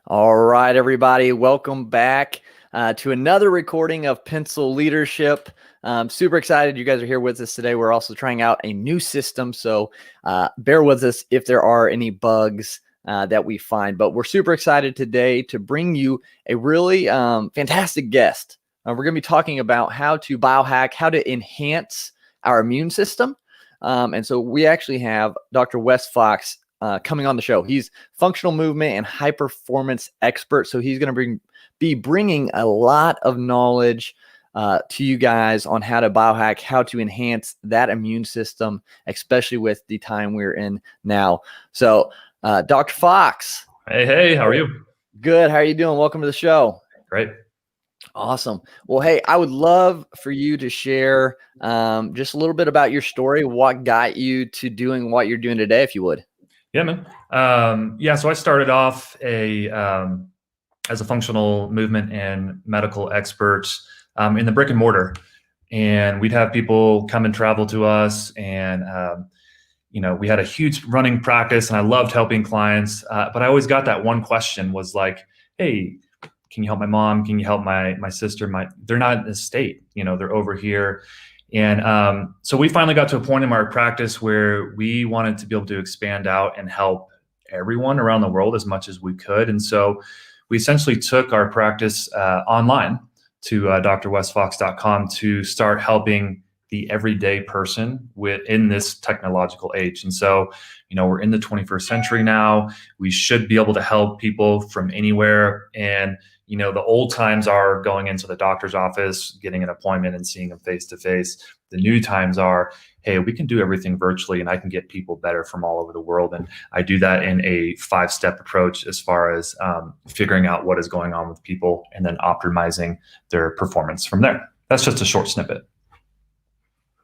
All right, everybody, welcome back to another recording of Pencil Leadership. Super excited you guys are here with us today. We're also trying out a new system, so bear with us if there are any bugs that we find. But we're super excited today to bring you a really fantastic guest. We're going to be talking about how to biohack, how to enhance our immune system. And so we actually have Dr. Wes Fox coming on the show. He's functional movement and high performance expert. So he's going to be bringing a lot of knowledge to you guys on how to biohack, how to enhance that immune system, especially with the time we're in now. So Dr. Fox. Hey, how are you? Good. How are you doing? Welcome to the show. Great. Awesome. Well, hey, I would love for you to share just a little bit about your story, what got you to doing what you're doing today, if you would. Yeah, man. So I started off as a functional movement and medical expert in the brick and mortar, and we'd have people come and travel to us, and we had a huge running practice, and I loved helping clients. But I always got that one question was like, "Hey, can you help my mom? Can you help my sister? They're not in the state, they're over here." And so we finally got to a point in our practice where we wanted to be able to expand out and help everyone around the world as much as we could. And so we essentially took our practice online to drwesfox.com to start helping the everyday person in this technological age. And so, we're in the 21st century now. We should be able to help people from anywhere. And the old times are going into the doctor's office, getting an appointment and seeing them face to face. The new times are, hey, we can do everything virtually and I can get people better from all over the world. And I do that in a 5-step approach as far as figuring out what is going on with people and then optimizing their performance from there. That's just a short snippet.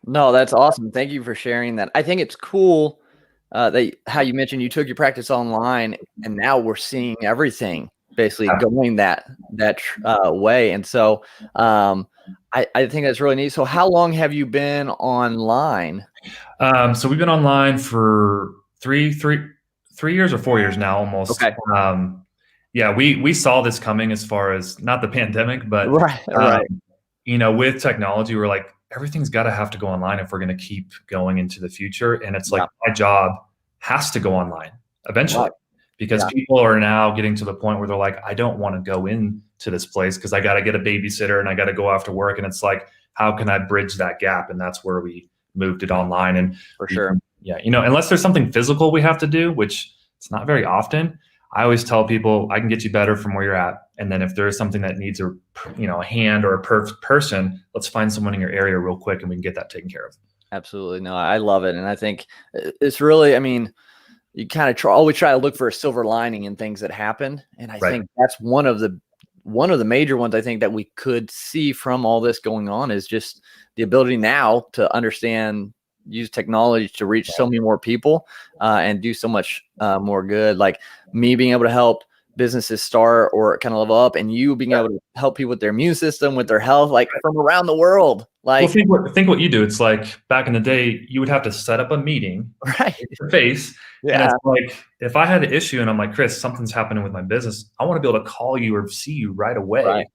No, that's awesome. Thank you for sharing that. I think it's cool that how you mentioned you took your practice online and now we're seeing everything basically going that way. And so I think that's really neat. So how long have you been online? So we've been online for three years or 4 years now, almost. Okay. We saw this coming as far as not the pandemic, but right. With technology, we're like, everything's got to have to go online if we're going to keep going into the future. And it's like, my job has to go online eventually. Right. Because people are now getting to the point where they're like, I don't want to go into this place because I got to get a babysitter and I got to go after work. And it's like, how can I bridge that gap? And that's where we moved it online. And for sure. Unless there's something physical we have to do, which it's not very often, I always tell people I can get you better from where you're at. And then if there is something that needs a hand or a person, let's find someone in your area real quick and we can get that taken care of. Absolutely. No, I love it. And I think it's really, you kind of always try to look for a silver lining in things that happen. And I think that's one of the major ones I think that we could see from all this going on is just the ability now to understand, use technology to reach so many more people and do so much more good. Like me being able to help businesses start or kind of level up, and you being able to help people with their immune system, with their health, like from around the world. Like, well, think what you do. It's like back in the day, you would have to set up a meeting face to face. And it's like, if I had an issue and I'm like, Chris, something's happening with my business, I want to be able to call you or see you right away. Right.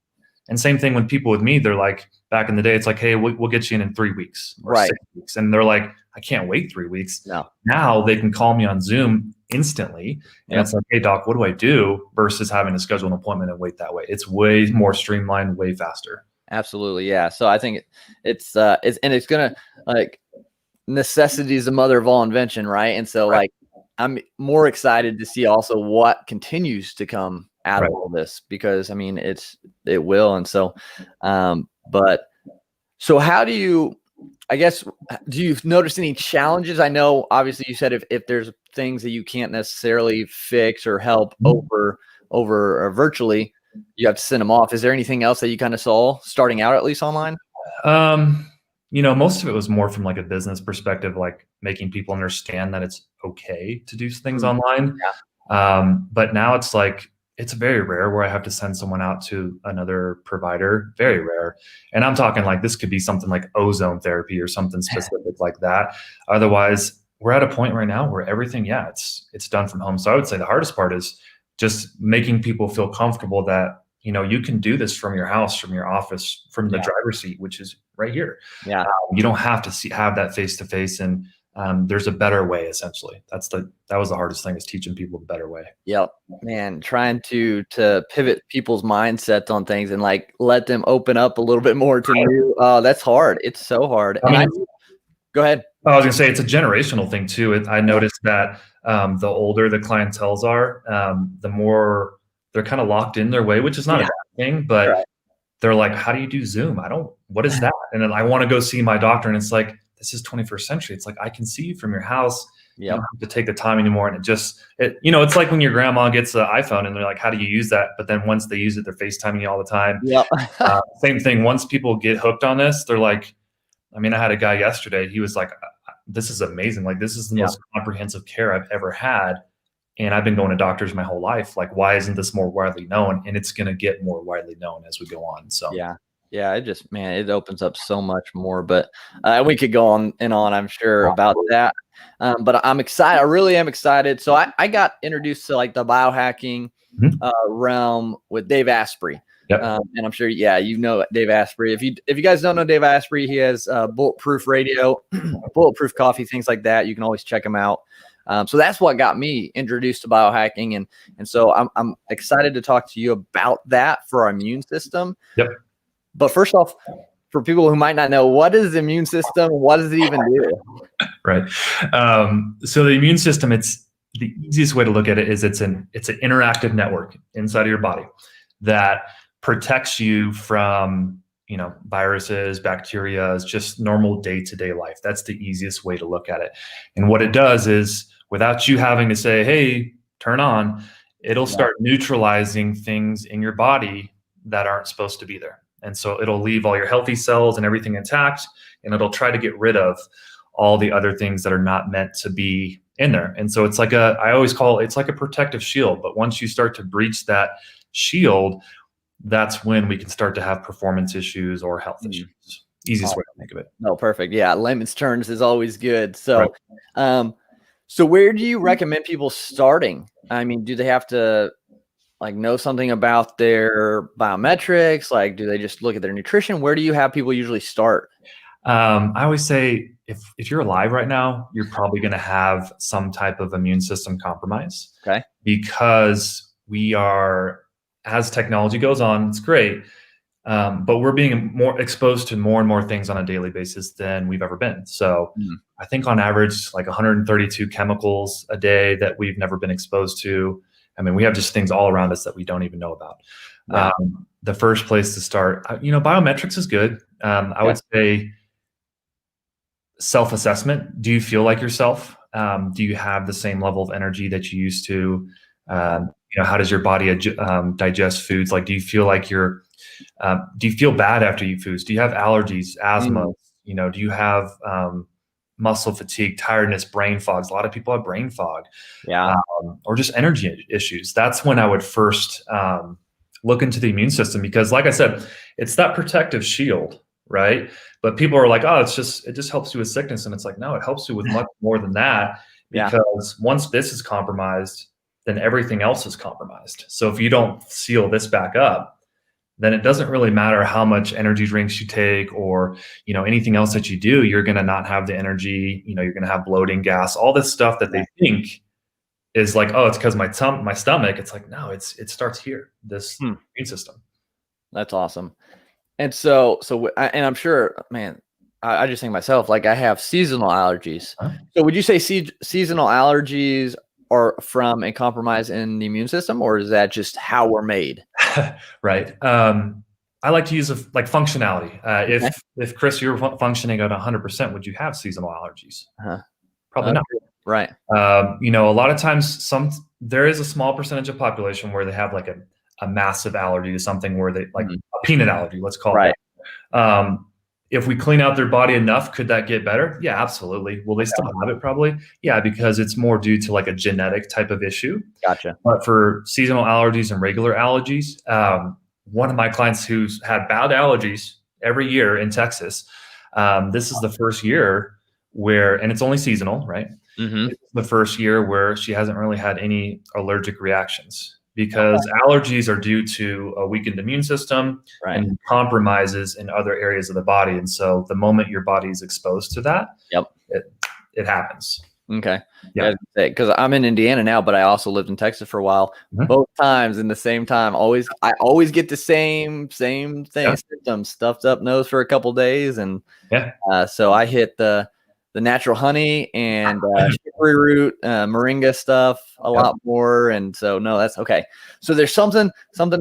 And same thing with people with me. They're like, back in the day, it's like, hey, we'll get you in 3 weeks or 6 weeks. And they're like, I can't wait 3 weeks. No. Now they can call me on Zoom instantly. And it's like, hey, doc, what do I do? Versus having to schedule an appointment and wait that way. It's way more streamlined, way faster. Absolutely. Yeah. So I think it's going to, like, necessity is the mother of all invention. Right. And so I'm more excited to see also what continues to come out of all this, because it will. And so, so how do you, do you notice any challenges? I know obviously you said if there's things that you can't necessarily fix or help over or virtually, you have to send them off. Is there anything else that you kind of saw starting out, at least online? Most of it was more from like a business perspective, like making people understand that it's okay to do things online. But now it's like, it's very rare where I have to send someone out to another provider, very rare. And I'm talking like, this could be something like ozone therapy or something specific like that. Otherwise, we're at a point right now where everything, it's done from home. So I would say the hardest part is just making people feel comfortable that, you can do this from your house, from your office, from the driver's seat, which is right here. Yeah. You don't have to have that face to face, and there's a better way. Essentially, that was the hardest thing, is teaching people the better way. Yep, man, trying to pivot people's mindsets on things and like let them open up a little bit more to new. That's hard. It's so hard. Go ahead. I was gonna say, it's a generational thing too. I noticed that the older the clientels are, the more they're kind of locked in their way, which is not a bad thing, but they're like, how do you do Zoom? What is that? And then I want to go see my doctor, and it's like, this is 21st century. It's like, I can see you from your house. You don't have to take the time anymore. And it's like when your grandma gets an iPhone and they're like, how do you use that? But then once they use it, they're FaceTiming you all the time. Same thing. Once people get hooked on this, they're like, I had a guy yesterday, he was like, this is amazing. Like, this is the most comprehensive care I've ever had. And I've been going to doctors my whole life. Like, why isn't this more widely known? And it's going to get more widely known as we go on. So it opens up so much more, but we could go on and on, I'm sure, about that. But I'm excited. I really am excited. So I got introduced to like the biohacking realm with Dave Asprey. Yep. And I'm sure, Dave Asprey. If you guys don't know Dave Asprey, he has Bulletproof Radio, Bulletproof Coffee, things like that. You can always check him out. So that's what got me introduced to biohacking, and so I'm excited to talk to you about that for our immune system. Yep. But first off, for people who might not know, what is the immune system? What does it even do? Right. So the immune system, it's the easiest way to look at it is it's an interactive network inside of your body that protects you from, viruses, bacteria, just normal day-to-day life. That's the easiest way to look at it. And what it does is, without you having to say, hey, turn on, it'll start neutralizing things in your body that aren't supposed to be there. And so it'll leave all your healthy cells and everything intact, and it'll try to get rid of all the other things that are not meant to be in there. And so it's like I always call it's like a protective shield. But once you start to breach that shield, that's when we can start to have performance issues or health issues. Easiest way to think of it. No, perfect. Yeah, layman's terms is always good. So, so where do you recommend people starting? Do they have to like know something about their biometrics? Like, do they just look at their nutrition? Where do you have people usually start? I always say, if you're alive right now, you're probably going to have some type of immune system compromise. Okay. Because we are, as technology goes on, it's great, but we're being more exposed to more and more things on a daily basis than we've ever been. So I think on average, like 132 chemicals a day that we've never been exposed to. We have just things all around us that we don't even know about. The first place to start, biometrics is good. I would say self-assessment. Do you feel like yourself? Do you have the same level of energy that you used to? How does your body digest foods? Like, do you feel like do you feel bad after you eat foods? Do you have allergies, asthma? Do you have muscle fatigue, tiredness, brain fogs? A lot of people have brain fog, or just energy issues. That's when I would first look into the immune system, because like I said, it's that protective shield, right? But people are like, oh, it just helps you with sickness. And it's like, no, it helps you with much more than that, because once this is compromised, then everything else is compromised. So if you don't seal this back up, then it doesn't really matter how much energy drinks you take or, anything else that you do, you're going to not have the energy, you're going to have bloating, gas, all this stuff that they think is like, oh, it's because my stomach. It's like, no, it starts here, this immune system. That's awesome. And so, and I'm sure, man, I just think myself, like I have seasonal allergies. So would you say seasonal allergies are from a compromise in the immune system, or is that just how we're made? Right. I like to use functionality. If Chris, you're functioning at 100%, would you have seasonal allergies? Probably not. Right. A lot of times there is a small percentage of population where they have like a massive allergy to something, where they like a peanut allergy, let's call it that. If we clean out their body enough, could that get better? Yeah, absolutely. Will they still have it? Probably. Yeah, because it's more due to like a genetic type of issue. Gotcha. But for seasonal allergies and regular allergies, one of my clients who's had bad allergies every year in Texas, this is the first year and it's only seasonal, right? It's the first year where she hasn't really had any allergic reactions. because allergies are due to a weakened immune system Right. and compromises in other areas of the body. And so the moment your body is exposed to that, Yep. it happens. Okay. Yeah. Because I'm in Indiana now, but I also lived in Texas for a while. Mhm. Both times in the same time, I always get the same thing, Yeah. symptoms, stuffed up nose for a couple days, and Yeah. so I hit the natural honey and chicory root, moringa stuff a lot more, and so no, that's okay. So there's something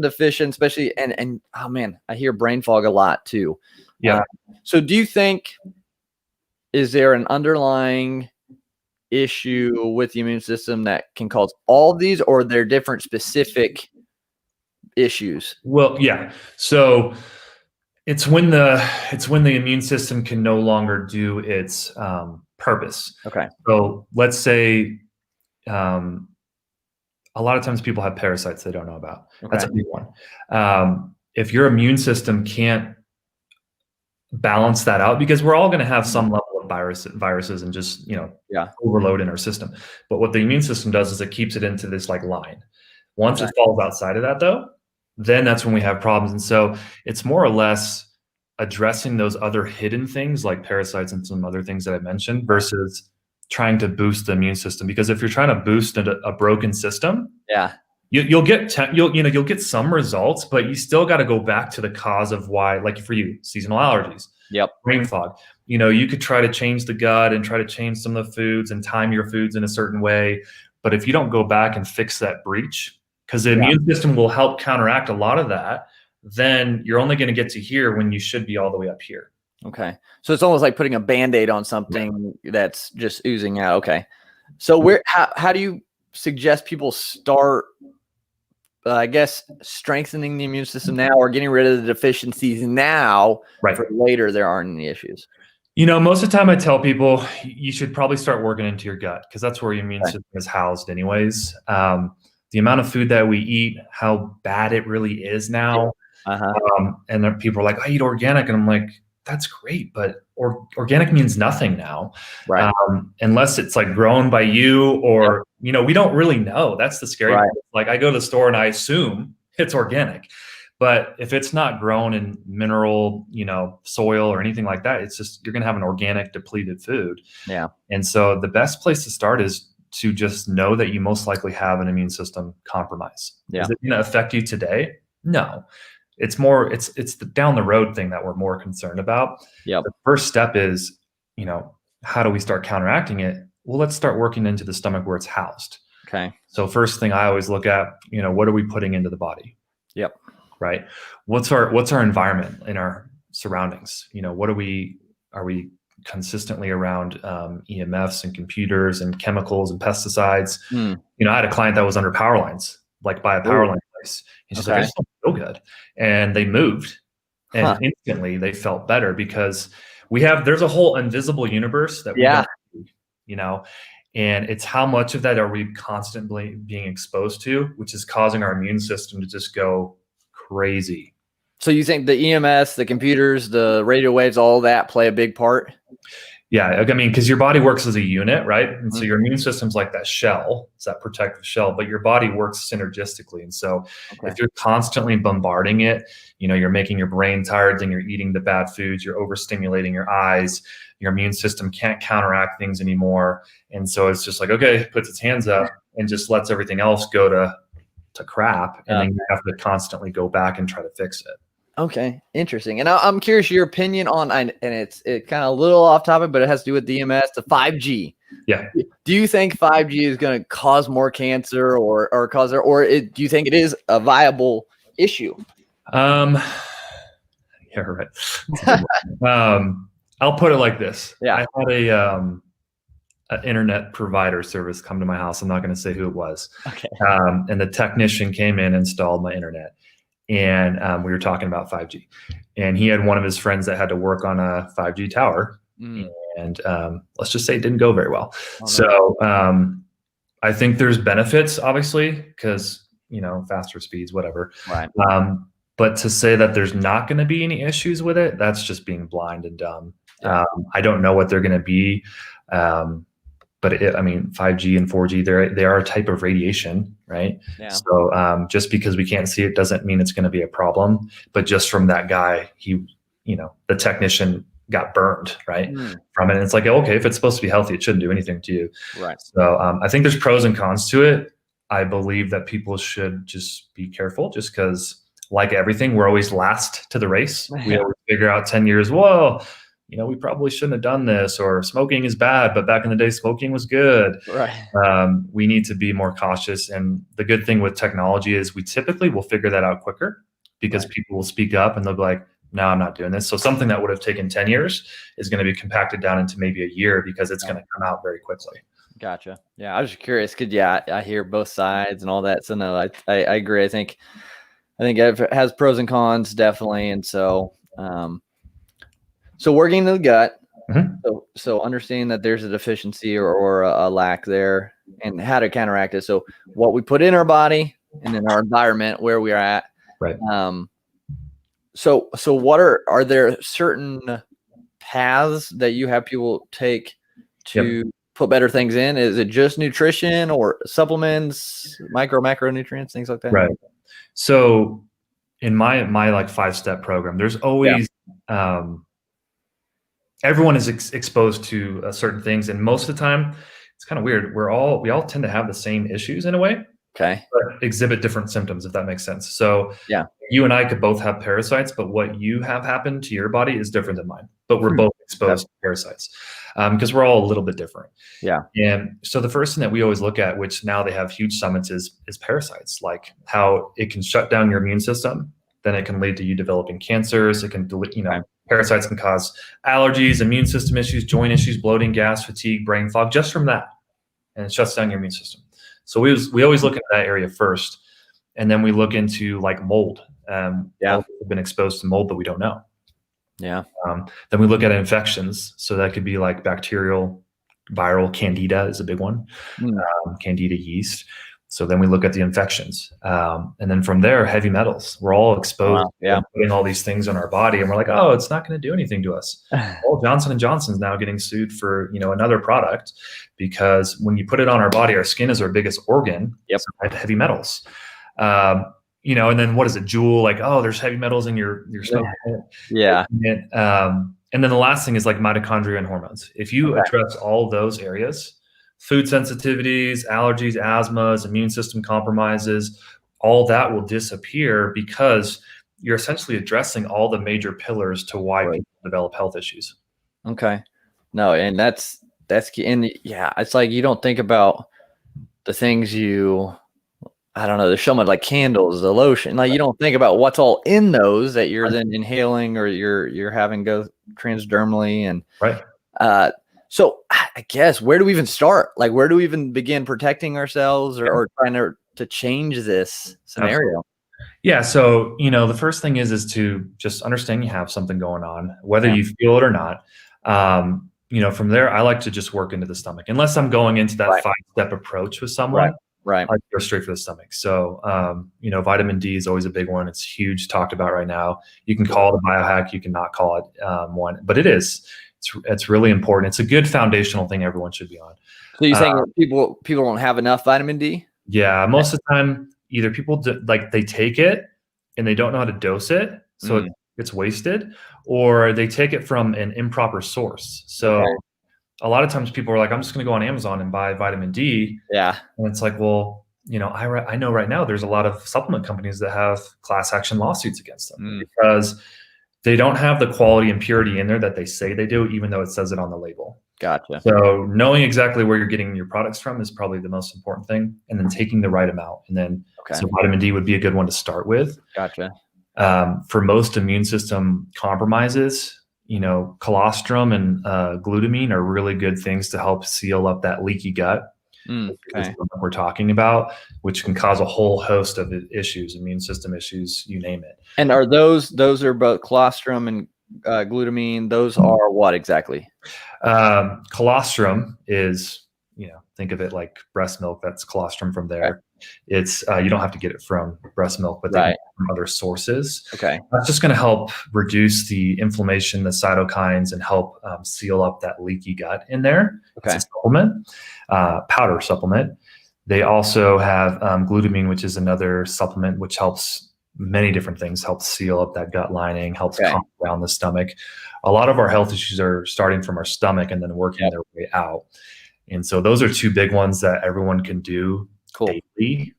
deficient, especially and oh man, I hear brain fog a lot too. Yeah. So do you think, is there an underlying issue with the immune system that can cause all of these, or they're different specific issues? Well, yeah. So it's when the immune system can no longer do its purpose. Okay. So let's say a lot of times people have parasites they don't know about. That's a Okay. big one. If your immune system can't balance that out, because we're all going to have some level of viruses and just overload in our system. But what the immune system does is it keeps it into this like line. Once it falls outside of that, though, then that's when we have problems. And so it's more or less addressing those other hidden things like parasites and some other things that I mentioned versus trying to boost the immune system. Because if you're trying to boost a broken system, you'll get some results, but you still got to go back to the cause of why. Like for you, seasonal allergies, brain fog. You could try to change the gut and try to change some of the foods and time your foods in a certain way, but if you don't go back and fix that breach, because the immune system will help counteract a lot of that, then you're only going to get to here when you should be all the way up here. Okay. So it's almost like putting a Band-Aid on something that's just oozing out. Okay. So how do you suggest people start, I guess, strengthening the immune system now, or getting rid of the deficiencies now for later there aren't any issues? Most of the time I tell people you should probably start working into your gut, because that's where your immune system is housed anyways. The amount of food that we eat, how bad it really is now. And then people are like, I eat organic. And I'm like, that's great, but organic means nothing now. Unless it's like grown by you or, we don't really know. That's the scary part. Like I go to the store and I assume it's organic, but if it's not grown in mineral, soil or anything like that, it's just, you're going to have an organic depleted food. And so the best place to start is to just know that you most likely have an immune system compromise. Is it going to affect you today? No. It's the down the road thing that we're more concerned about. The first step is, how do we start counteracting it? Well, let's start working into the stomach where it's housed. Okay. So first thing I always look at, what are we putting into the body? Right. What's our environment in our surroundings? What are we consistently around EMFs and computers and chemicals and pesticides? I had a client that was under power lines, like by a power line place. And she's like, I just don't feel good. And they moved and instantly they felt better, because there's a whole invisible universe that we don't see, and it's how much of that are we constantly being exposed to, which is causing our immune system to just go crazy. So you think the EMS, the computers, the radio waves, all that play a big part? Yeah, I mean, because your body works as a unit, right? And so your immune system's like that shell, it's that protective shell, but your body works synergistically. And so if you're constantly bombarding it, you're making your brain tired, then you're eating the bad foods, you're overstimulating your eyes, your immune system can't counteract things anymore. And so it's just like, okay, it puts its hands up and just lets everything else go to crap. And then you have to constantly go back and try to fix it. Okay, interesting. And I'm curious your opinion on, and it's kind of a little off topic, but it has to do with DMS, the 5G. Yeah. Do you think 5G is going to cause more cancer or do you think it is a viable issue? Yeah, right. I'll put it like this. I had an internet provider service come to my house. I'm not going to say who it was. Okay. And the technician came in and installed my internet. And we were talking about 5G, and he had one of his friends that had to work on a 5G tower, and let's just say it didn't go very well. So I think there's benefits, obviously, because faster speeds, whatever. But to say that there's not going to be any issues with it, that's just being blind and dumb. I don't know what they're going to be, but I mean, 5G and 4G, they are a type of radiation, right? Yeah. So just because we can't see it doesn't mean it's going to be a problem. But just from that guy, the technician got burned, right, from it. And it's like, okay, if it's supposed to be healthy, it shouldn't do anything to you. Right. So I think there's pros and cons to it. I believe that people should just be careful, just because, like everything, we're always last to the race. We always figure out 10 years, whoa, we probably shouldn't have done this, or smoking is bad, but back in the day, smoking was good. Right. We need to be more cautious. And the good thing with technology is we typically will figure that out quicker, because people will speak up and they'll be like, no, I'm not doing this. So something that would have taken 10 years is going to be compacted down into maybe a year, because it's going to come out very quickly. Gotcha. Yeah, I was just curious. I hear both sides and all that. So no, I agree. I think it has pros and cons, definitely. And so, so working in the gut. So understanding that there's a deficiency or a lack there, and how to counteract it. So what we put in our body and in our environment where we are at. Right. So what are there certain paths that you have people take to put better things in? Is it just nutrition or supplements, macronutrients, things like that? Right. So in my like 5-step program, there's always, everyone is exposed to certain things. And most of the time, it's kind of weird. We all tend to have the same issues in a way. Okay. But exhibit different symptoms, if that makes sense. So you and I could both have parasites, but what you have happen to your body is different than mine. But we're both exposed to parasites, because we're all a little bit different. Yeah. And so the first thing that we always look at, which now they have huge summits, is parasites, like how it can shut down your immune system. Then it can lead to you developing cancers. It can, parasites can cause allergies, immune system issues, joint issues, bloating, gas, fatigue, brain fog, just from that. And it shuts down your immune system. So we always look at that area first, and then we look into like mold. We've been exposed to mold that we don't know. Yeah. Then we look at infections. So that could be like bacterial, viral. Candida is a big one. Candida yeast. So then we look at the infections, and then from there, heavy metals. We're all exposed to putting all these things on our body, and we're like, oh, it's not going to do anything to us. Well, Johnson & Johnson's now getting sued for another product, because when you put it on our body, our skin is our biggest organ. So heavy metals. And then what is it? Juul, like, oh, there's heavy metals in your smoke. Yeah. And then the last thing is like mitochondria and hormones. If you address all those areas, food sensitivities, allergies, asthmas, immune system compromises, all that will disappear, because you're essentially addressing all the major pillars to why people develop health issues. Okay. No, and that's key. And it's like you don't think about the things I don't know, there's so much like candles, the lotion, like you don't think about what's all in those that you're then inhaling or you're having go transdermally. And so I guess, where do we even start? Like, where do we even begin protecting ourselves or trying to change this scenario? Absolutely. Yeah. So, the first thing is to just understand you have something going on, whether you feel it or not. From there, I like to just work into the stomach, unless I'm going into that 5-step approach with someone. I go straight for the stomach. So, vitamin D is always a big one. It's huge, talked about right now. You can call it a biohack. You can not call it one, but it is. It's really important. It's a good foundational thing everyone should be on. So you're saying people don't have enough vitamin D? Yeah, most of the time, either people they take it and they don't know how to dose it, so it's wasted, or they take it from an improper source. So a lot of times people are like, I'm just going to go on Amazon and buy vitamin D. Yeah, and it's like, well, I know right now there's a lot of supplement companies that have class action lawsuits against them because they don't have the quality and purity in there that they say they do, even though it says it on the label. Gotcha. So knowing exactly where you're getting your products from is probably the most important thing, and then taking the right amount. And then so vitamin D would be a good one to start with. Gotcha. For most immune system compromises, colostrum and glutamine are really good things to help seal up that leaky gut. We're talking about, which can cause a whole host of issues, immune system issues, you name it. And are those are both colostrum and glutamine? Those are what exactly? Colostrum is, think of it like breast milk. That's colostrum from there. It's you don't have to get it from breast milk, but they can get it from other sources. Okay. That's just going to help reduce the inflammation, the cytokines, and help seal up that leaky gut in there. Okay. It's a supplement, powder supplement. They also have glutamine, which is another supplement which helps many different things, helps seal up that gut lining, helps calm down the stomach. A lot of our health issues are starting from our stomach and then working their way out. And so those are two big ones that everyone can do daily.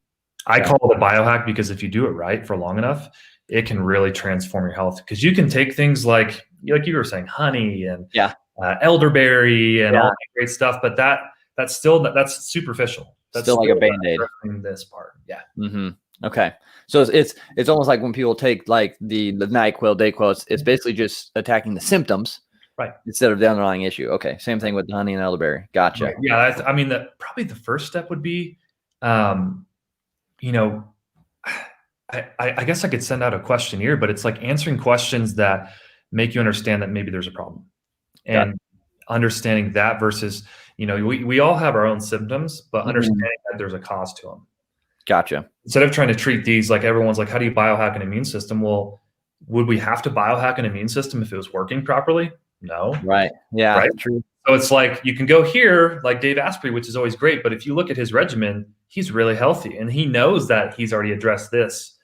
I call it a biohack because if you do it right for long enough, it can really transform your health. Because you can take things like you were saying, honey and elderberry and all that great stuff, but that's superficial. That's still like a Band-Aid. This part, Okay, so it's almost like when people take like the NyQuil, DayQuil, it's basically just attacking the symptoms, right, instead of the underlying issue. Okay, same thing with the honey and elderberry. Gotcha. Right. Yeah, I mean, probably the first step would be, you know, I guess I could send out a questionnaire, but it's like answering questions that make you understand that maybe there's a problem, and understanding that versus, we all have our own symptoms, but understanding that there's a cause to them. Gotcha. Instead of trying to treat these like everyone's like, how do you biohack an immune system? Well, would we have to biohack an immune system if it was working properly? No. Right. Yeah. Right. True. So it's like you can go here, like Dave Asprey, which is always great. But if you look at his regimen, he's really healthy and he knows that he's already addressed this,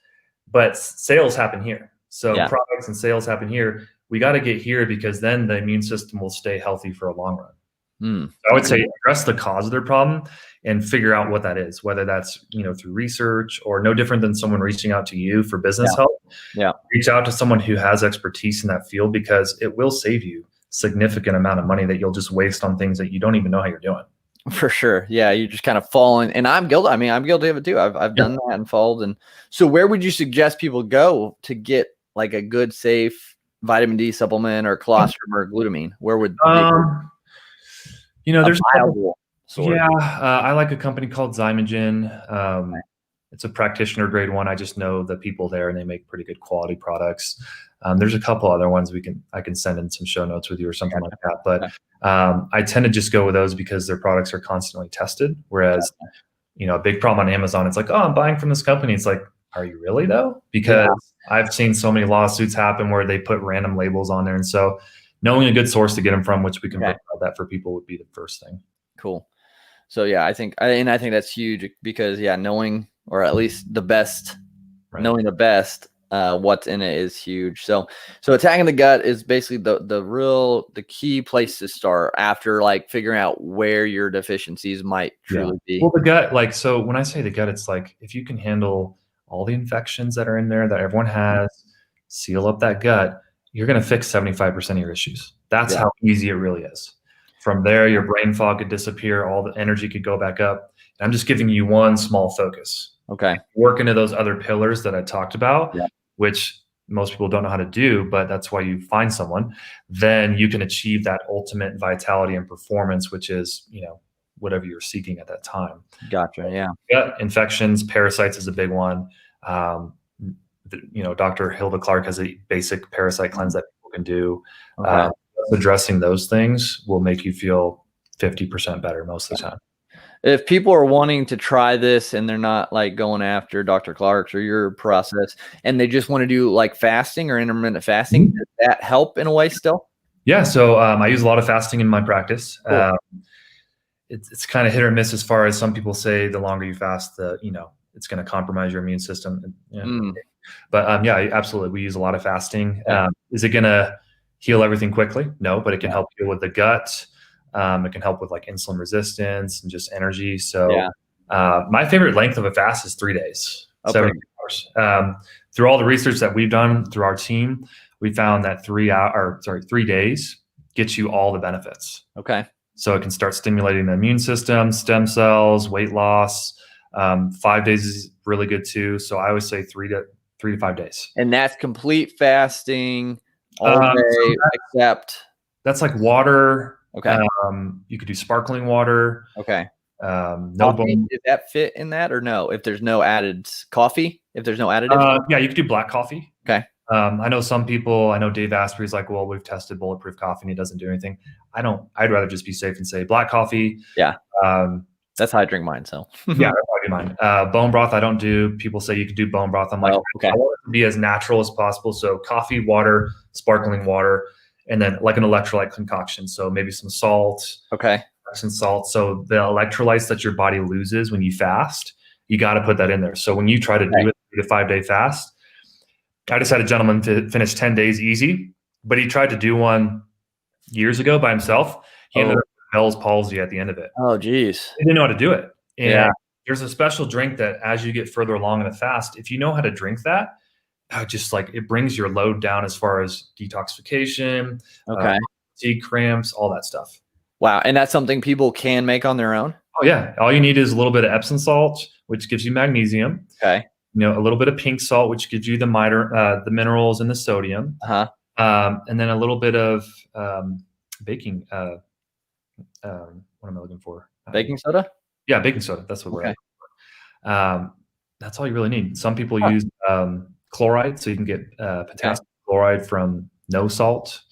but sales happen here. So products and sales happen here. We got to get here because then the immune system will stay healthy for a long run. I would say address the cause of their problem and figure out what that is, whether that's, through research or no different than someone reaching out to you for business help. Yeah. Reach out to someone who has expertise in that field because it will save you significant amount of money that you'll just waste on things that you don't even know how you're doing. For sure. Yeah. You just kind of fall in, and I'm guilty. I mean, I'm guilty of it too. I've done that and fallen. And so where would you suggest people go to get like a good, safe vitamin D supplement or colostrum or glutamine? Where would there's I like a company called Zymogen. It's a practitioner grade one. I just know the people there and they make pretty good quality products. There's a couple other ones I can send in some show notes with you or something like that. But I tend to just go with those because their products are constantly tested. Whereas, a big problem on Amazon, it's like, oh, I'm buying from this company. It's like, are you really though? Because I've seen so many lawsuits happen where they put random labels on there. And so knowing a good source to get them from, which we can provide that for people, would be the first thing. Cool. So I think that's huge because knowing, or at least the best, knowing the best, what's in it is huge. So attacking the gut is basically the key place to start after like figuring out where your deficiencies might truly be. Well, the gut, so when I say the gut, it's like if you can handle all the infections that are in there that everyone has, seal up that gut, you're going to fix 75% of your issues. That's how easy it really is. From there, your brain fog could disappear. All the energy could go back up. And I'm just giving you one small focus. Okay. Work into those other pillars that I talked about, which most people don't know how to do, but that's why you find someone. Then you can achieve that ultimate vitality and performance, which is, whatever you're seeking at that time. Gotcha. Yeah. Gut infections, parasites is a big one. Dr. Hilda Clark has a basic parasite cleanse that people can do. Addressing those things will make you feel 50% better most of the time. If people are wanting to try this and they're not like going after Dr. Clark's or your process and they just want to do like fasting or intermittent fasting, does that help in a way still? Yeah. So I use a lot of fasting in my practice. Cool. It's kind of hit or miss as far as some people say the longer you fast, it's going to compromise your immune system. But absolutely. We use a lot of fasting. Is it going to heal everything quickly? No, but it can help you with the gut. It can help with like insulin resistance and just energy. So my favorite length of a fast is 3 days, 72 hours. Through all the research that we've done through our team, we found that 3 days gets you all the benefits. Okay. So it can start stimulating the immune system, stem cells, weight loss. 5 days is really good too. So I always say 3 to 5 days. And that's complete fasting all day, except that's like water. Okay. You could do sparkling water. Okay. No bone. Did that fit in that or no? If there's no added coffee, if there's no additive? You could do black coffee. Okay. I know some people, I know Dave Asprey's like, well, we've tested bulletproof coffee and it doesn't do anything. I'd rather just be safe and say black coffee. Yeah. That's That's how I drink mine. So Yeah, that's how I do mine. Bone broth I don't do. People say you could do bone broth. I'm like, okay. I want it to be as natural as possible. So coffee, water, sparkling water, and then like an electrolyte concoction. So maybe some salt. Okay. Some salt. So the electrolytes that your body loses when you fast, you got to put that in there. So when you try to do a 3 to 5 day fast, I just had a gentleman to finish 10 days easy, but he tried to do one years ago by himself. He ended up with Bell's palsy at the end of it. Oh, geez. He didn't know how to do it. And Yeah. there's a special drink that as you get further along in the fast, if you know how to drink that, just like it brings your load down as far as detoxification, Okay. fatigue cramps, all that stuff. Wow. And that's something people can make on their own? Oh yeah. All you need is a little bit of Epsom salt, which gives you magnesium. Okay. A little bit of pink salt, which gives you the minerals and the sodium. Uh-huh. And then a little bit of baking. What am I looking for? Baking soda? Yeah, baking soda. That's what we're looking for. That's all you really need. Some people use chloride, so you can get potassium chloride from no salt,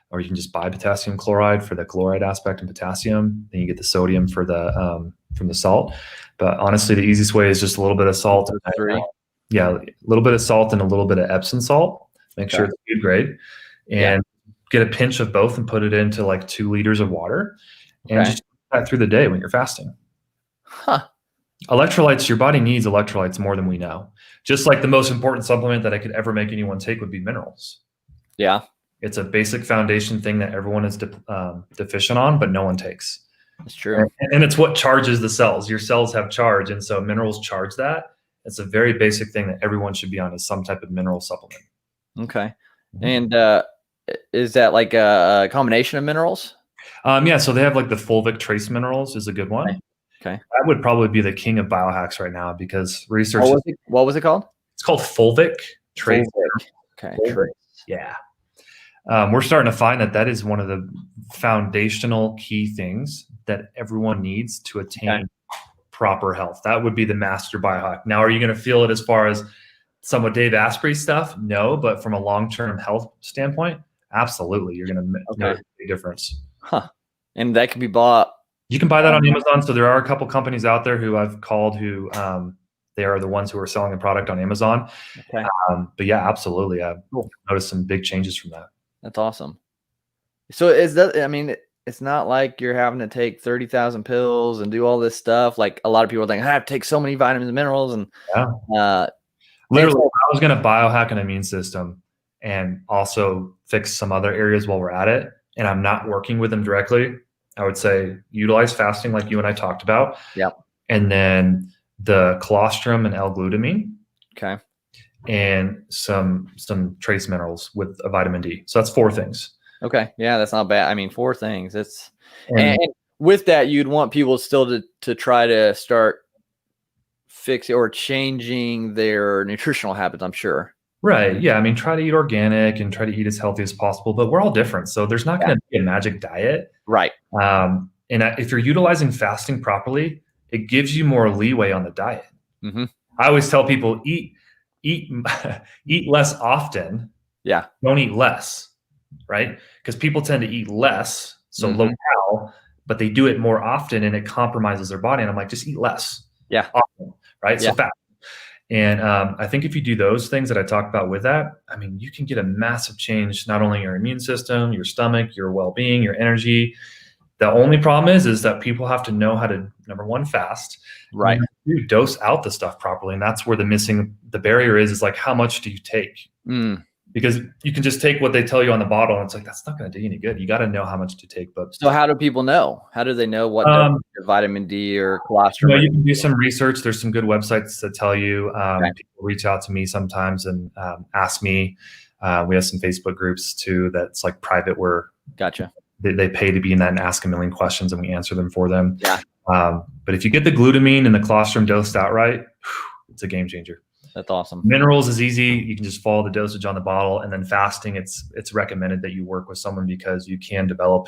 or you can just buy potassium chloride for the chloride aspect and potassium. Then you get the sodium for the from the salt. But honestly, the easiest way is just a little bit of salt. A little bit of salt and a little bit of Epsom salt. Make sure it's good grade, and get a pinch of both and put it into like 2 liters of water, and just do that through the day when you're fasting. Electrolytes, your body needs electrolytes more than we know. Just like the most important supplement that I could ever make anyone take would be minerals. Yeah. It's a basic foundation thing that everyone is deficient on, but no one takes. That's true. And it's what charges the cells. Your cells have charge, and so minerals charge that. It's a very basic thing that everyone should be on, is some type of mineral supplement. Okay. And is that like a combination of minerals? Yeah, so they have like the fulvic trace minerals is a good one. Okay. That would probably be the king of biohacks right now, because research. What was it called? It's called fulvic trace. Okay. Fulvic. Yeah. We're starting to find that is one of the foundational key things that everyone needs to attain proper health. That would be the master biohack. Now, are you going to feel it as far as some of Dave Asprey stuff? No, but from a long-term health standpoint, absolutely. You're going to know a difference. And that can be bought. You can buy that on Amazon. So there are a couple companies out there who I've called who they are the ones who are selling the product on Amazon. Okay. But yeah, absolutely. I've noticed some big changes from that. That's awesome. So it's not like you're having to take 30,000 pills and do all this stuff. Like a lot of people think, I have to take so many vitamins and minerals. And literally, I was going to biohack an immune system and also fix some other areas while we're at it, and I'm not working with them directly, I would say utilize fasting like you and I talked about. Yep. And then the colostrum and L-glutamine. Okay. And some trace minerals with a vitamin D. So that's 4 things. Okay. Yeah, that's not bad. 4 things. And with that, you'd want people still to try to start fixing or changing their nutritional habits, I'm sure. Right. Yeah. Try to eat organic and try to eat as healthy as possible, but we're all different. So there's not going to be a magic diet. Right. And if you're utilizing fasting properly, it gives you more leeway on the diet. Mm-hmm. I always tell people eat less often. Yeah. Don't eat less. Right. Because people tend to eat less. So low cal, but they do it more often and it compromises their body. And I'm like, just eat less. Yeah. Often, right. Yeah. So fast. And I think if you do those things that I talked about with that, you can get a massive change, not only in your immune system, your stomach, your well-being, your energy. The only problem is that people have to know how to, number one, fast. Right. You dose out the stuff properly. And that's where the barrier is like, how much do you take? Because you can just take what they tell you on the bottle, and it's like, that's not going to do you any good. You got to know how much to take. But so how do people know? How do they know what vitamin D or colostrum? You can do some research. There's some good websites that tell you. People reach out to me sometimes and ask me. We have some Facebook groups too that's like private where they pay to be in that and ask a million questions, and we answer them for them. Yeah. But if you get the glutamine and the colostrum dosed out right, it's a game changer. That's awesome. Minerals is easy. You can just follow the dosage on the bottle, and then fasting, it's recommended that you work with someone because you can develop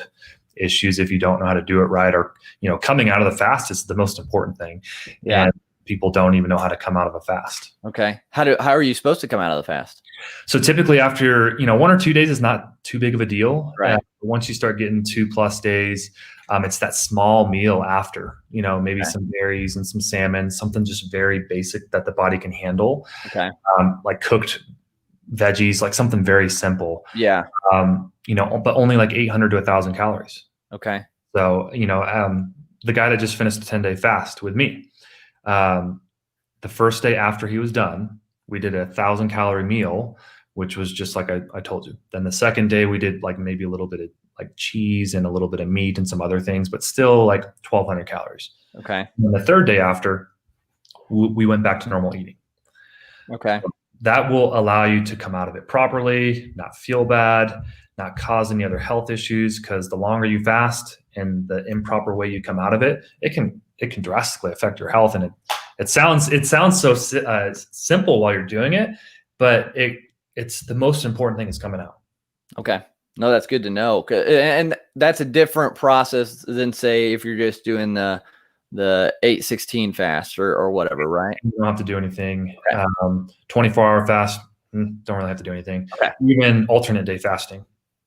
issues if you don't know how to do it right, or, coming out of the fast is the most important thing. Yeah. And people don't even know how to come out of a fast. Okay. How are you supposed to come out of the fast? So typically after, 1 or 2 days is not too big of a deal. Right. Once you start getting 2+ days, It's that small meal after, maybe Okay. some berries and some salmon, something just very basic that the body can handle, Okay. like cooked veggies, like something very simple, Yeah. but only like 800 to 1,000 calories. Okay. So, the guy that just finished a 10-day fast with me, um, the first day after he was done, we did 1,000-calorie meal, which was just like I told you. Then the second day we did like maybe a little bit of like cheese and a little bit of meat and some other things, but still like 1,200 calories. Okay. And the third day after, we went back to normal eating. Okay. That will allow you to come out of it properly, not feel bad, not cause any other health issues. Because the longer you fast and the improper way you come out of it, it can drastically affect your health. And it sounds so simple while you're doing it, but it's the most important thing is coming out. Okay. No, that's good to know. And that's a different process than, say, if you're just doing the 8-16 fast or whatever, right? You don't have to do anything. Okay. 24-hour fast, don't really have to do anything. Okay. Even alternate day fasting,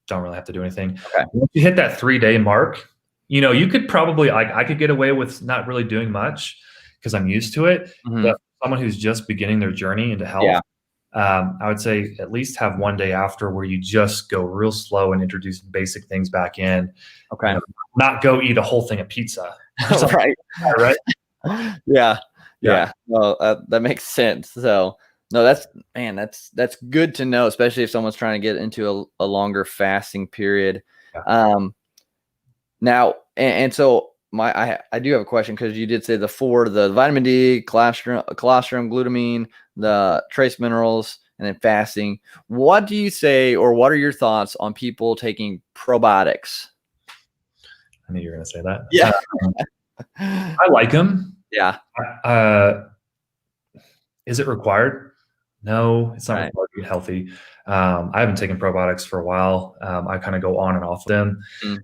don't really have to do anything. Okay. Once you hit that 3-day mark, you could probably, I could get away with not really doing much because I'm used to it. Mhm. But someone who's just beginning their journey into health, Yeah. I would say at least have one day after where you just go real slow and introduce basic things back in. Okay. Not go eat a whole thing of pizza. Right. Right. Yeah. Yeah. Well, that makes sense. So no, that's good to know, especially if someone's trying to get into a longer fasting period. Yeah. Now, and so I do have a question, because you did say the vitamin D, colostrum, glutamine, the trace minerals, and then fasting. What do you say, or what are your thoughts on people taking probiotics? I knew you were going to say that. Yeah. I like them. Yeah. Is it required? No, it's not Right. required to be healthy. I haven't taken probiotics for a while. I kind of go on and off them. Mm.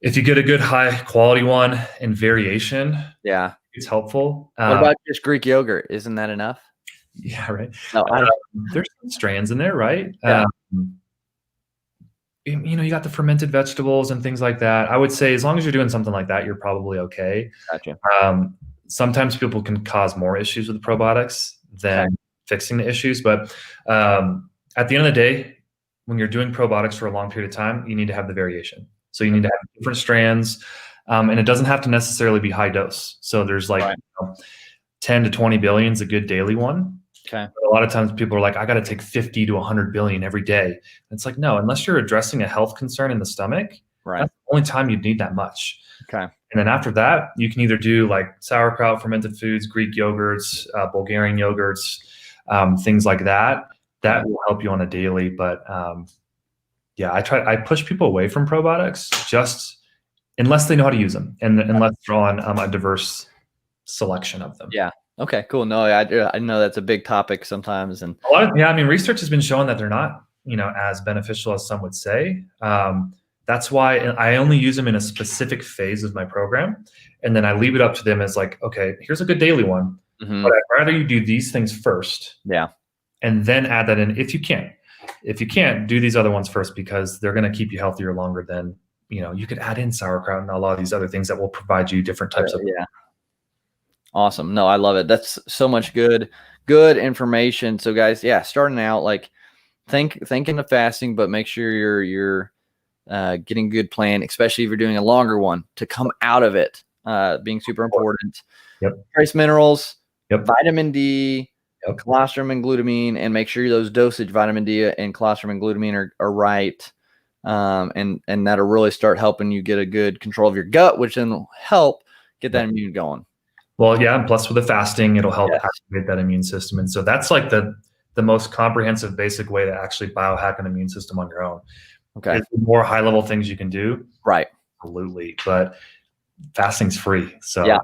If you get a good high quality one in variation, Yeah. it's helpful. What about just Greek yogurt? Isn't that enough? Yeah, right. No, There's some strands in there, right? Yeah. You got the fermented vegetables and things like that. I would say as long as you're doing something like that, you're probably okay. Gotcha. Sometimes people can cause more issues with the probiotics than fixing the issues. But at the end of the day, when you're doing probiotics for a long period of time, you need to have the variation. So you need to have different strands, and it doesn't have to necessarily be high dose. So there's like 10 to 20 billion is a good daily one. Okay. But a lot of times people are like, I got to take 50 to 100 billion every day. And it's like, no, unless you're addressing a health concern in the stomach, that's the only time you'd need that much. Okay. And then after that, you can either do like sauerkraut, fermented foods, Greek yogurts, Bulgarian yogurts, things like that. That will help you on a daily. But I push people away from probiotics just unless they know how to use them and unless they're on a diverse selection of them. Yeah. Okay, cool. No, I know that's a big topic sometimes. And research has been showing that they're not, as beneficial as some would say. That's why I only use them in a specific phase of my program. And then I leave it up to them as like, okay, here's a good daily one. Mhm. But I'd rather you do these things first. Yeah. And then add that in if you can. If you can't, do these other ones first because they're going to keep you healthier longer than, you could add in sauerkraut and a lot of these other things that will provide you different types of. Yeah. Awesome. No, I love it. That's so much good information. So guys, starting out, like thinking of fasting, but make sure you're getting good plan, especially if you're doing a longer one, to come out of it, being super important. Yep. Trace minerals, Yep. vitamin D, Yep. colostrum and glutamine, and make sure those dosage vitamin D and colostrum and glutamine are right. And that'll really start helping you get a good control of your gut, which then will help get that immune going. Well, yeah, and plus with the fasting, it'll help activate that immune system. And so that's like the most comprehensive, basic way to actually biohack an immune system on your own. Okay. There's more high level things you can do. Right. Absolutely. But fasting's free. So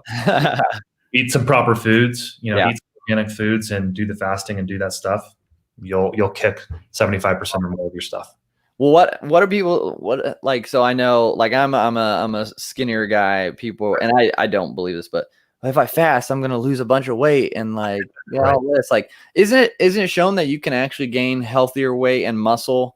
eat some proper foods, eat some organic foods and do the fasting and do that stuff. You'll kick 75% or more of your stuff. Well, what are people, so I know, like I'm a skinnier guy, people, and I don't believe this, but if I fast, I'm going to lose a bunch of weight and all this. Like, isn't it shown that you can actually gain healthier weight and muscle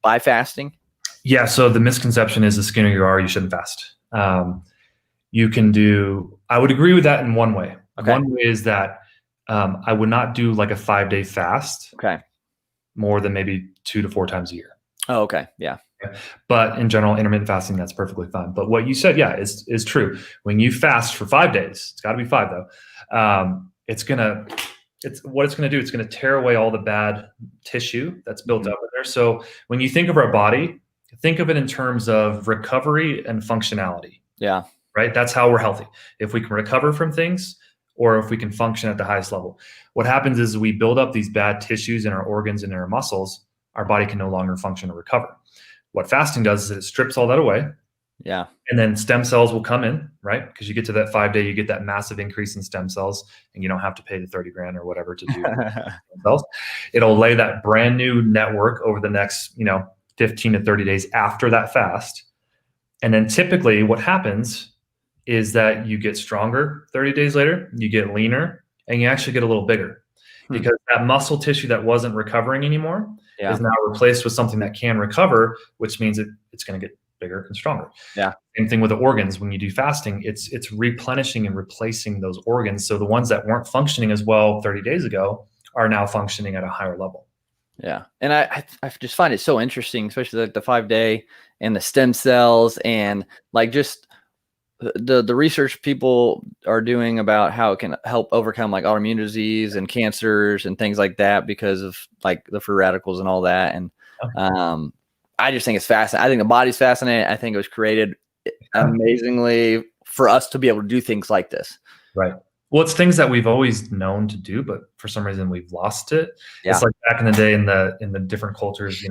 by fasting? Yeah. So the misconception is the skinnier you are, you shouldn't fast. You can do, I would agree with that in one way. Okay. One way is that I would not do like a 5-day fast Okay. more than maybe 2 to 4 times a year. Oh, okay. Yeah. But in general, intermittent fasting, that's perfectly fine. But what you said, yeah, is true. When you fast for 5 days, it's got to be 5 though. It's gonna do. It's gonna tear away all the bad tissue that's built up in there. So when you think of our body, think of it in terms of recovery and functionality. Yeah. Right? That's how we're healthy. If we can recover from things, or if we can function at the highest level. What happens is we build up these bad tissues in our organs and in our muscles. Our body can no longer function or recover. What fasting does is it strips all that away. Yeah. And then stem cells will come in, right? Because you get to that 5 day, you get that massive increase in stem cells, and you don't have to pay the 30 grand or whatever to do stem cells. It'll lay that brand new network over the next, 15 to 30 days after that fast. And then typically what happens is that you get stronger 30 days later, you get leaner, and you actually get a little bigger because that muscle tissue that wasn't recovering anymore is now replaced with something that can recover, which means it's going to get bigger and stronger. Yeah. Same thing with the organs. When you do fasting, it's replenishing and replacing those organs. So the ones that weren't functioning as well 30 days ago are now functioning at a higher level. Yeah. And I just find it so interesting, especially like the 5 day and the stem cells and like just the research people are doing about how it can help overcome like autoimmune disease and cancers and things like that because of like the free radicals and all that. And I just think it's fascinating. I think the body's fascinating. I think it was created amazingly for us to be able to do things like this. Right. Well, it's things that we've always known to do, but for some reason we've lost it. Yeah. It's like back in the day in the different cultures,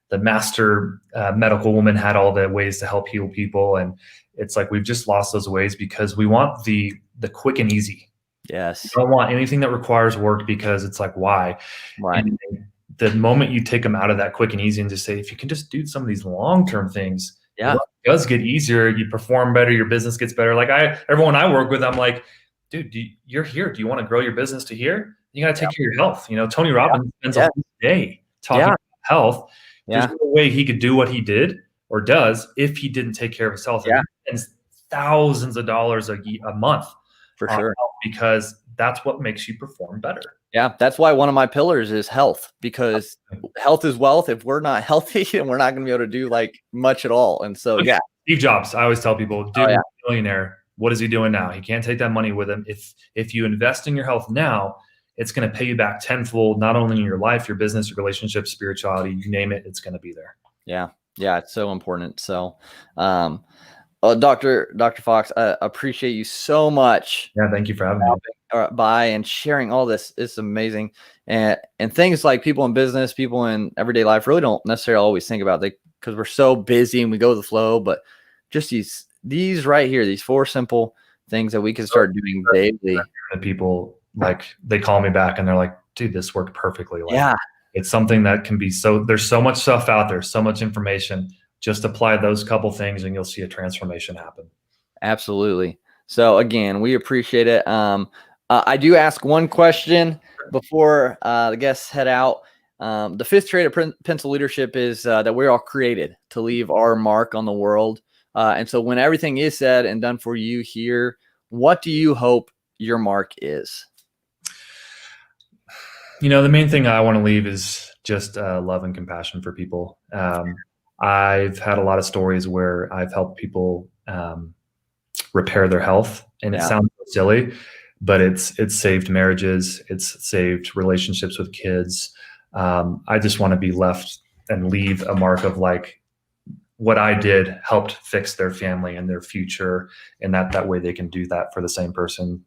the master medical woman had all the ways to help heal people. And it's like we've just lost those ways because we want the quick and easy. Yes. We don't want anything that requires work because it's like, why? Right. And the moment you take them out of that quick and easy and just say, if you can just do some of these long-term things, it does get easier. You perform better. Your business gets better. Like everyone I work with, I'm like, dude, you're here. Do you want to grow your business to here? You got to take care of your health. Tony Robbins spends a whole day talking about health. There's no way he could do what he did or does if he didn't take care of his health. And he spends thousands of dollars a month for sure, because that's what makes you perform better. Yeah, that's why one of my pillars is health, because health is wealth. If we're not healthy, then we're not going to be able to do like much at all. And so, Steve Jobs, I always tell people, dude, he's a millionaire. What is he doing now? He can't take that money with him. If you invest in your health now, it's going to pay you back tenfold, not only in your life, your business, your relationships, spirituality, you name it, it's going to be there. Yeah. Yeah. It's so important. So, Dr. Fox, I appreciate you so much. Yeah. Thank you for having me. By and sharing all this. It's amazing. And things like people in business, people in everyday life really don't necessarily always think about it because we're so busy and we go with the flow, but just these right here, these 4 simple things that we can start doing daily. People like they call me back and they're like, dude, this worked perfectly. Like, it's something that can be there's so much stuff out there, so much information. Just apply those couple things and you'll see a transformation happen. Absolutely. So again, we appreciate it. I do ask one question before the guests head out. The 5th trait of Pencil leadership is that we're all created to leave our mark on the world. And so when everything is said and done for you here, what do you hope your mark is? The main thing I want to leave is just love and compassion for people. I've had a lot of stories where I've helped people repair their health, and it sounds silly, but it's saved marriages. It's saved relationships with kids. I just want to be left and leave a mark of like what I did helped fix their family and their future, and that way they can do that for the same person.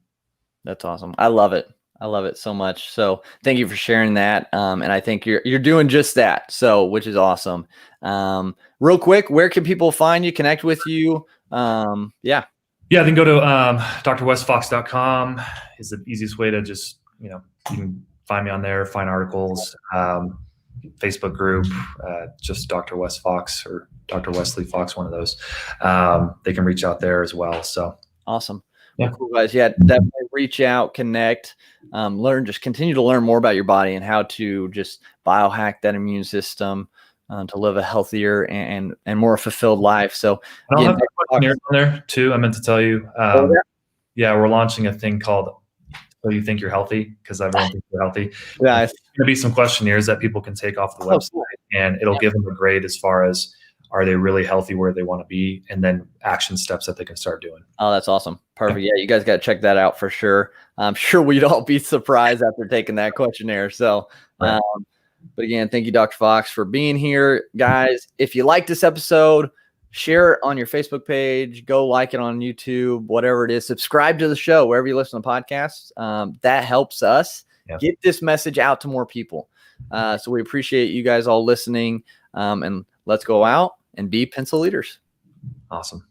That's awesome. I love it. I love it so much. So thank you for sharing that. And I think you're doing just that. So, which is awesome. Real quick, where can people find you, connect with you? Yeah, they can go to drwesfox.com is the easiest way to just, you can find me on there, find articles, Facebook group, just Dr. Wes Fox or Dr. Wesley Fox, one of those. They can reach out there as well. So awesome. Well, cool, guys. Yeah, definitely reach out, connect, just continue to learn more about your body and how to just biohack that immune system to live a healthier and more fulfilled life. So I'll have questionnaires on there too. I meant to tell you. Yeah, we're launching a thing called "So You Think You're Healthy," because everyone thinks they're healthy. Nice. There's going to be some questionnaires that people can take off the website, Cool. and it'll give them a grade as far as are they really healthy where they want to be, and then action steps that they can start doing. Oh, that's awesome. Perfect. Yeah, you guys got to check that out for sure. I'm sure we'd all be surprised after taking that questionnaire. So, Right. but again, thank you, Dr. Fox, for being here. Guys, if you like this episode, share it on your Facebook page, go like it on YouTube, whatever it is. Subscribe to the show wherever you listen to podcasts. That helps us get this message out to more people. So we appreciate you guys all listening, and let's go out and be pencil leaders. Awesome.